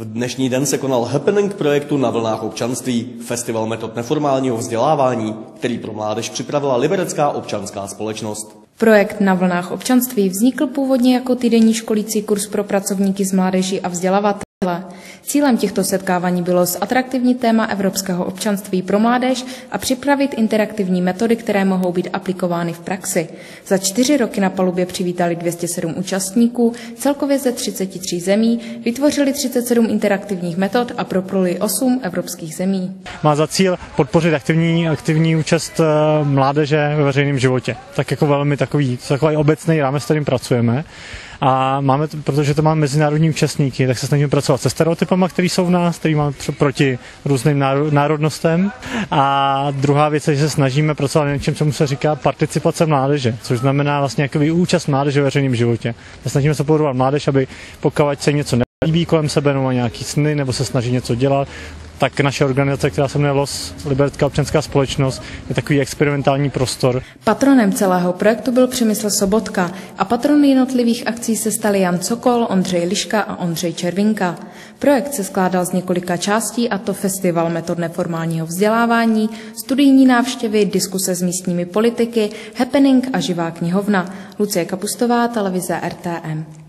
V dnešní den se konal happening projektu Na vlnách občanství, festival metod neformálního vzdělávání, který pro mládež připravila Liberecká občanská společnost. Projekt Na vlnách občanství vznikl původně jako týdenní školící kurz pro pracovníky z mládeží a vzdělavatele. Cílem těchto setkávání bylo zatraktivnit téma evropského občanství pro mládež a připravit interaktivní metody, které mohou být aplikovány v praxi. Za 4 roky na palubě přivítali 207 účastníků, celkově ze 33 zemí, vytvořili 37 interaktivních metod a propluli 8 evropských zemí. Má za cíl podpořit aktivní účast mládeže ve veřejném životě. Tak jako velmi takový obecný rámec, s kterým pracujeme. A protože to máme mezinárodní účastníky, tak se snažíme pracovat se stereotypama, které jsou v nás, které máme proti různým národnostem. A druhá věc je, že se snažíme pracovat na něčem, čemu se říká participace mládeže, což znamená vlastně jakoby účast mládeže ve veřejném životě. Snažíme se podporovat mládež, aby pokud se něco nelíbí kolem sebe, nebo má nějaký sny, nebo se snaží něco dělat, tak naše organizace, která se jmenuje LOS, Liberecká občanská společnost, je takový experimentální prostor. Patronem celého projektu byl Přemysl Sobotka a patrony jednotlivých akcí se stali Jan Cokol, Ondřej Liška a Ondřej Červinka. Projekt se skládal z několika částí, a to festival metod neformálního vzdělávání, studijní návštěvy, diskuse s místními politiky, happening a živá knihovna. Lucie Kapustová, televize RTM.